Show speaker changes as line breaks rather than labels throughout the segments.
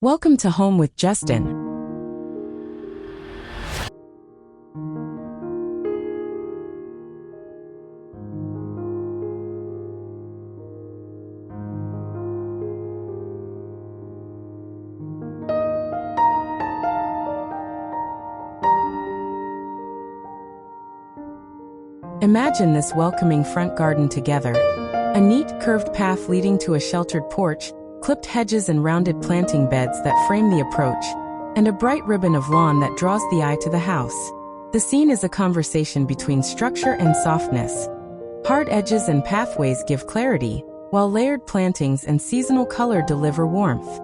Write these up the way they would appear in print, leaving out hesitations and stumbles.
Welcome to Home with Justin. Imagine this welcoming front garden together. A neat, curved path leading to a sheltered porch, clipped hedges and rounded planting beds that frame the approach, and a bright ribbon of lawn that draws the eye to the house. The scene is a conversation between structure and softness. Hard edges and pathways give clarity, while layered plantings and seasonal color deliver warmth.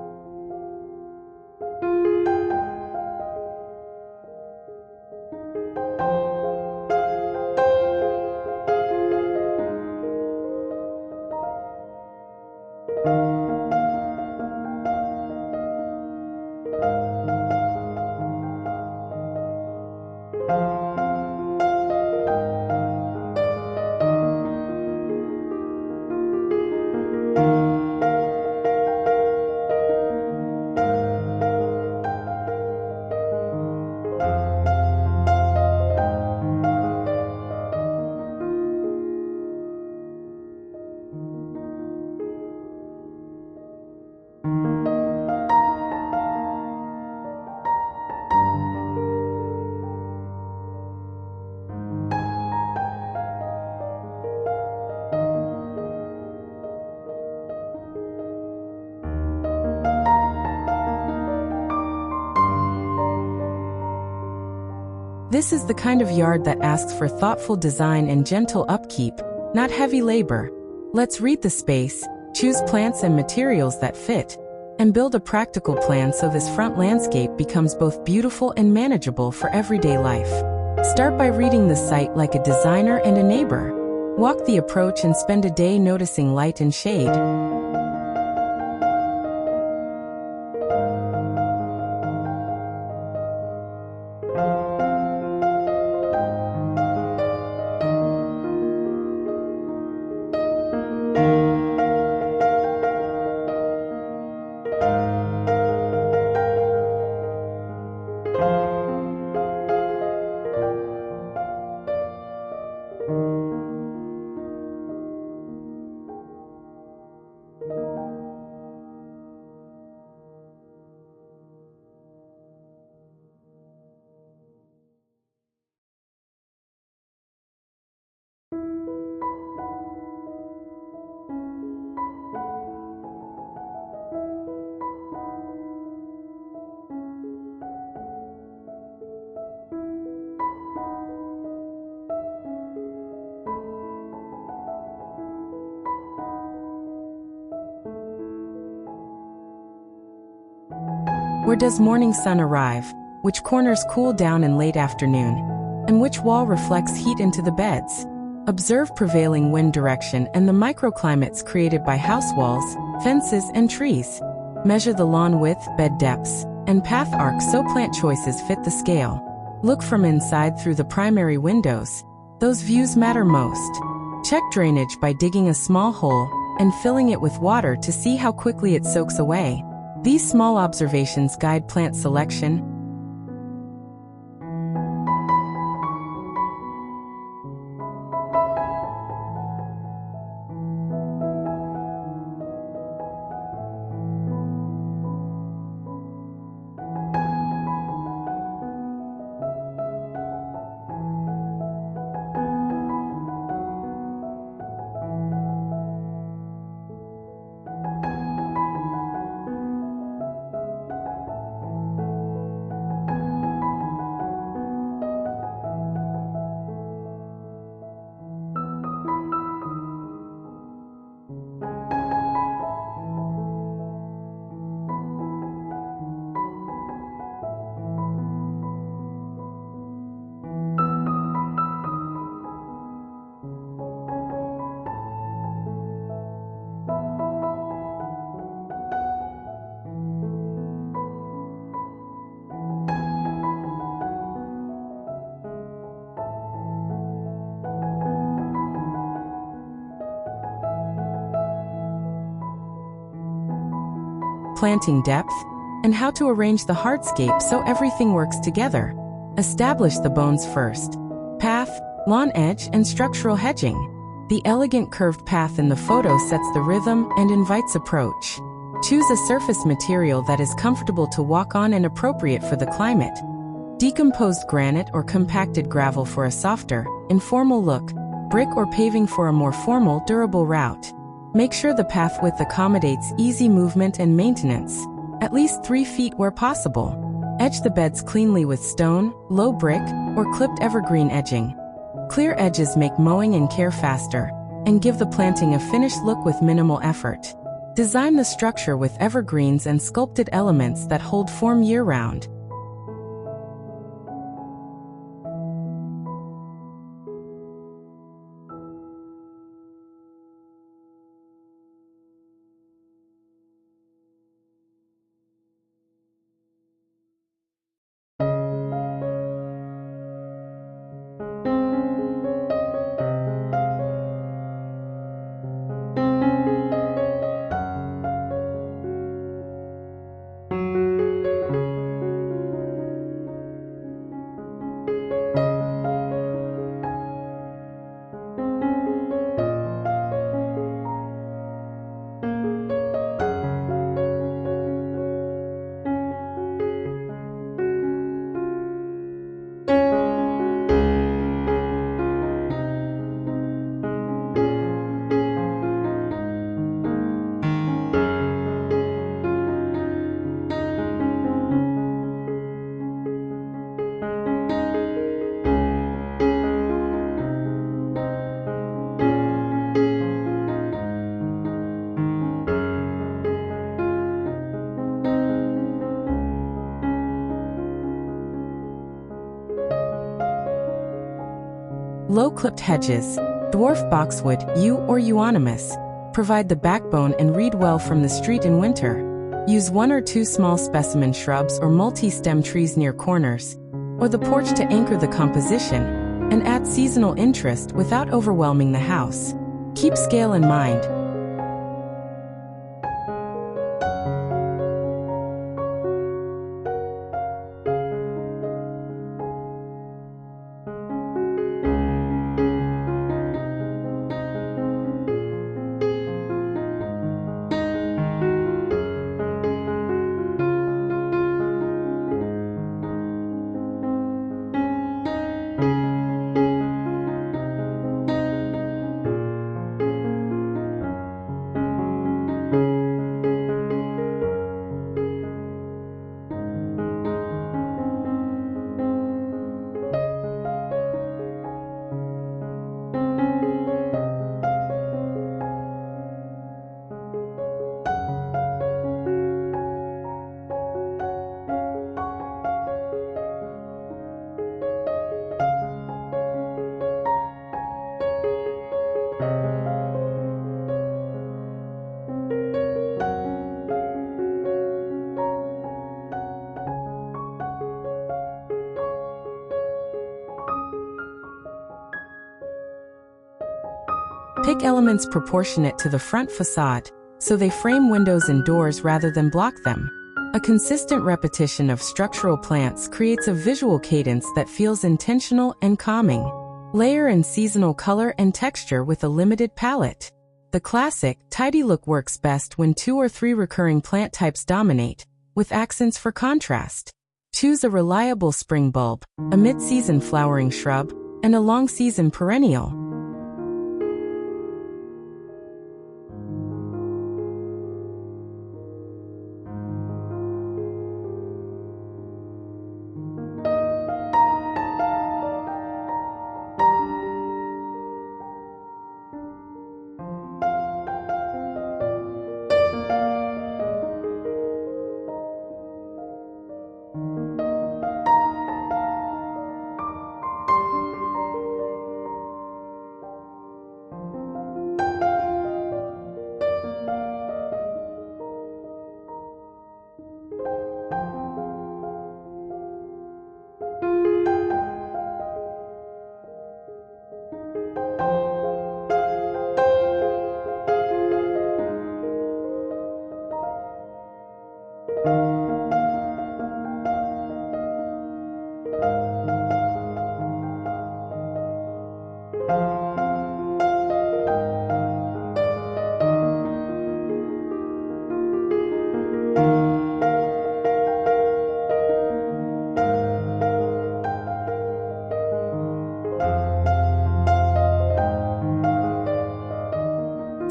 This is the kind of yard that asks for thoughtful design and gentle upkeep, not heavy labor. Let's read the space, choose plants and materials that fit, and build a practical plan so this front landscape becomes both beautiful and manageable for everyday life. Start by reading the site like a designer and a neighbor. Walk the approach and spend a day noticing light and shade. Where does morning sun arrive? Which corners cool down in late afternoon? And which wall reflects heat into the beds? Observe prevailing wind direction and the microclimates created by house walls, fences, and trees. Measure the lawn width, bed depths, and path arcs so plant choices fit the scale. Look from inside through the primary windows. Those views matter most. Check drainage by digging a small hole and filling it with water to see how quickly it soaks away. These small observations guide plant selection. Planting depth. and how to arrange the hardscape so everything works together. Establish the bones first. Path, lawn edge, and structural hedging. The elegant curved path in the photo sets the rhythm and invites approach. Choose a surface material that is comfortable to walk on and appropriate for the climate. Decomposed granite or compacted gravel for a softer, informal look, brick or paving for a more formal, durable route. Make sure the path width accommodates easy movement and maintenance, at least 3 feet where possible. Edge the beds cleanly with stone, low brick, or clipped evergreen edging. Clear edges make mowing and care faster, and give the planting a finished look with minimal effort. Design the structure with evergreens and sculpted elements that hold form year-round. Low-clipped hedges, dwarf boxwood, yew or euonymus, provide the backbone and read well from the street in winter. Use 1 or 2 small specimen shrubs or multi-stem trees near corners, or the porch to anchor the composition, and add seasonal interest without overwhelming the house. Keep scale in mind. Pick elements proportionate to the front facade, so they frame windows and doors rather than block them. A consistent repetition of structural plants creates a visual cadence that feels intentional and calming. Layer in seasonal color and texture with a limited palette. The classic, tidy look works best when 2 or 3 recurring plant types dominate, with accents for contrast. Choose a reliable spring bulb, a mid-season flowering shrub, and a long-season perennial.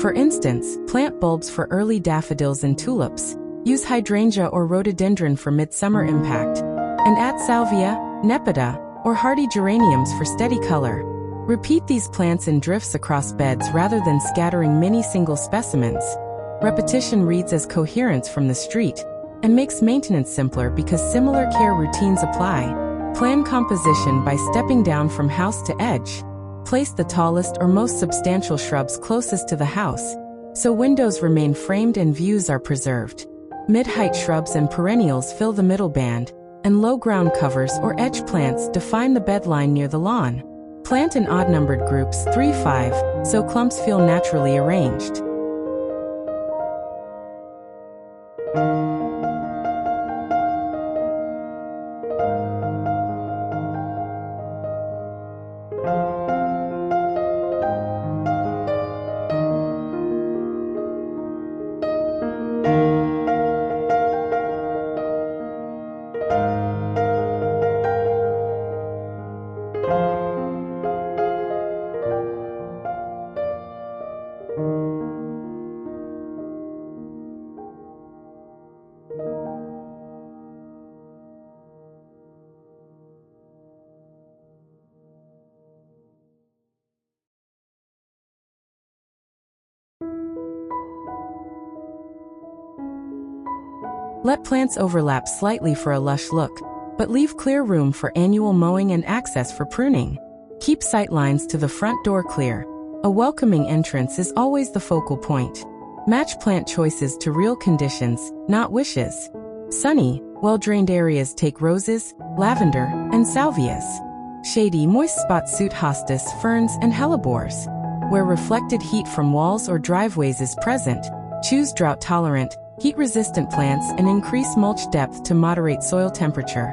For instance, plant bulbs for early daffodils and tulips, use hydrangea or rhododendron for midsummer impact, and add salvia, nepeta, or hardy geraniums for steady color. Repeat these plants in drifts across beds rather than scattering many single specimens. Repetition reads as coherence from the street and makes maintenance simpler because similar care routines apply. Plan composition by stepping down from house to edge. Place the tallest or most substantial shrubs closest to the house, so windows remain framed and views are preserved. Mid-height shrubs and perennials fill the middle band, and low ground covers or edge plants define the bedline near the lawn. Plant in odd-numbered groups 3-5, so clumps feel naturally arranged. Let plants overlap slightly for a lush look, but leave clear room for annual mowing and access for pruning. Keep sightlines to the front door clear. A welcoming entrance is always the focal point. Match plant choices to real conditions, not wishes. Sunny, well-drained areas take roses, lavender, and salvias. Shady, moist spots suit hostas, ferns, and hellebores. Where reflected heat from walls or driveways is present, choose drought-tolerant, heat-resistant plants and increase mulch depth to moderate soil temperature.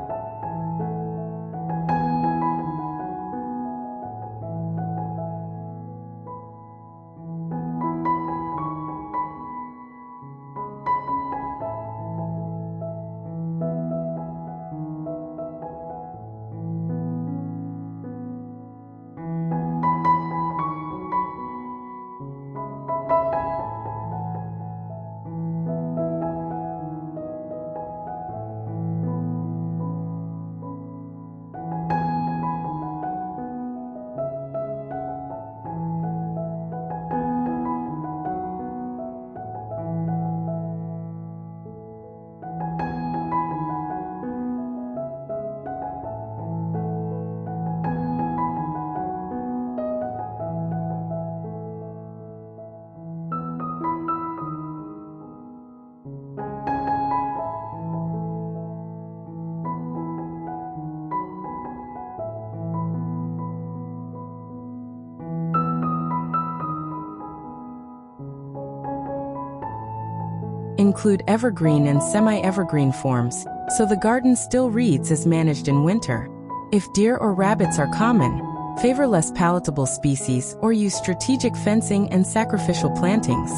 Include evergreen and semi-evergreen forms, so the garden still reads as managed in winter. If deer or rabbits are common, favor less palatable species or use strategic fencing and sacrificial plantings.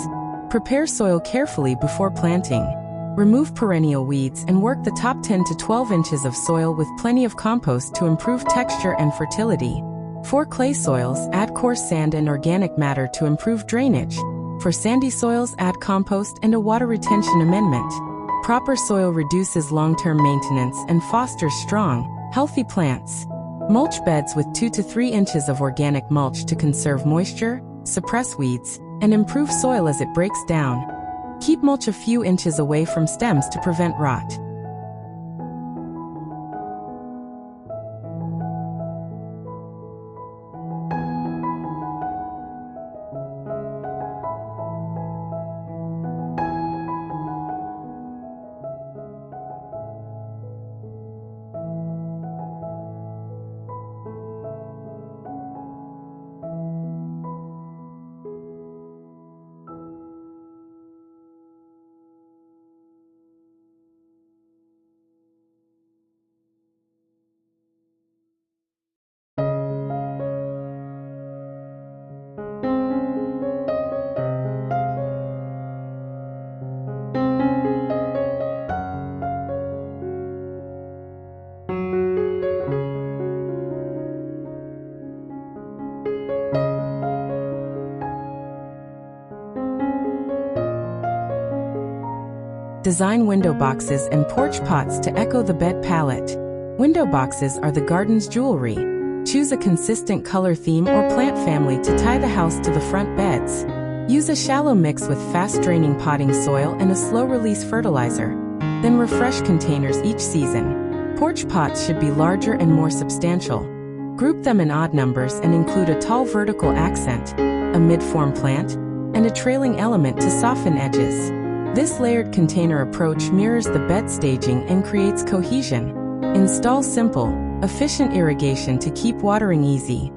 Prepare soil carefully before planting. Remove perennial weeds and work the top 10 to 12 inches of soil with plenty of compost to improve texture and fertility. For clay soils, add coarse sand and organic matter to improve drainage. For sandy soils, add compost and a water retention amendment. Proper soil reduces long-term maintenance and fosters strong, healthy plants. Mulch beds with 2 to 3 inches of organic mulch to conserve moisture, suppress weeds, and improve soil as it breaks down. Keep mulch a few inches away from stems to prevent rot. Design window boxes and porch pots to echo the bed palette. Window boxes are the garden's jewelry. Choose a consistent color theme or plant family to tie the house to the front beds. Use a shallow mix with fast-draining potting soil and a slow-release fertilizer. Then refresh containers each season. Porch pots should be larger and more substantial. Group them in odd numbers and include a tall vertical accent, a mid-form plant, and a trailing element to soften edges. This layered container approach mirrors the bed staging and creates cohesion. Install simple, efficient irrigation to keep watering easy.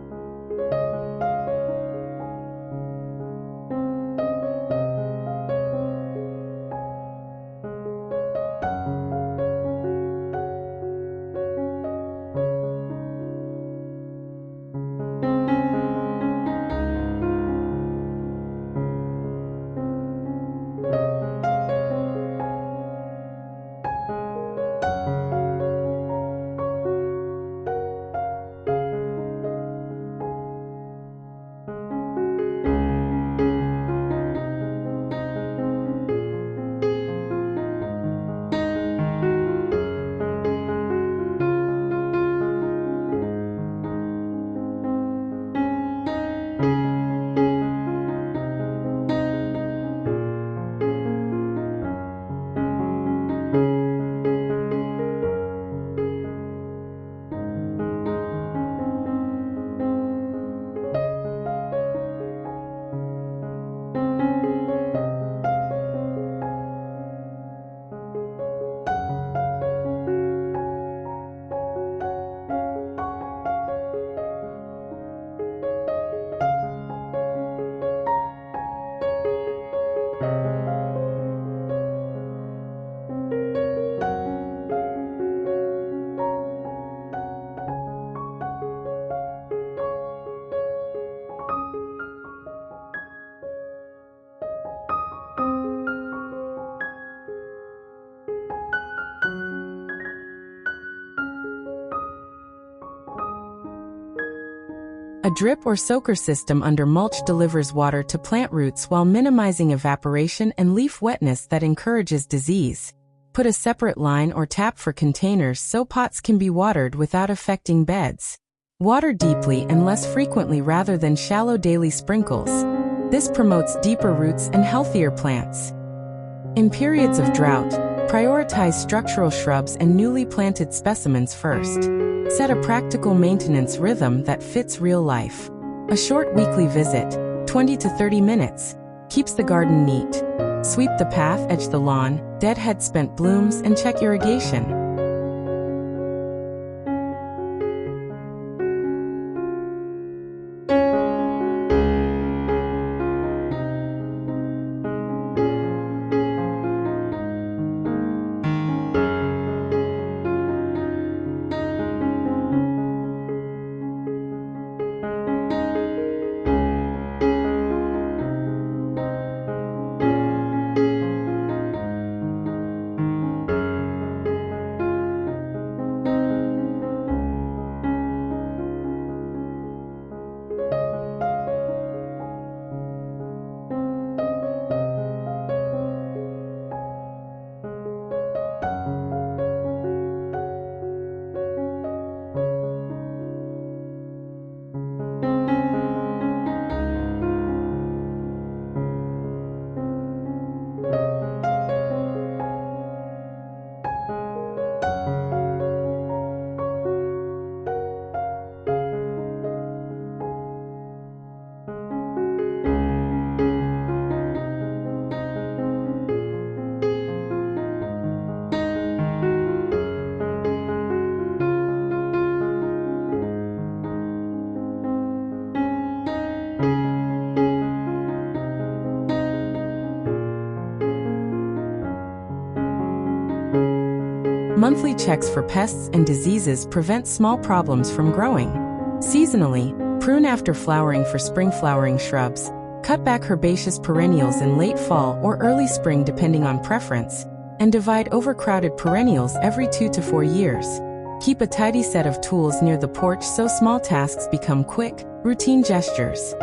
A drip or soaker system under mulch delivers water to plant roots while minimizing evaporation and leaf wetness that encourages disease. Put a separate line or tap for containers so pots can be watered without affecting beds. Water deeply and less frequently rather than shallow daily sprinkles. This promotes deeper roots and healthier plants. In periods of drought, prioritize structural shrubs and newly planted specimens first. Set a practical maintenance rhythm that fits real life. A short weekly visit, 20 to 30 minutes, keeps the garden neat. Sweep the path, edge the lawn, deadhead spent blooms, and check irrigation. Monthly checks for pests and diseases prevent small problems from growing. Seasonally, prune after flowering for spring flowering shrubs. Cut back herbaceous perennials in late fall or early spring depending on preference, and divide overcrowded perennials every 2 to 4 years. Keep a tidy set of tools near the porch so small tasks become quick, routine gestures.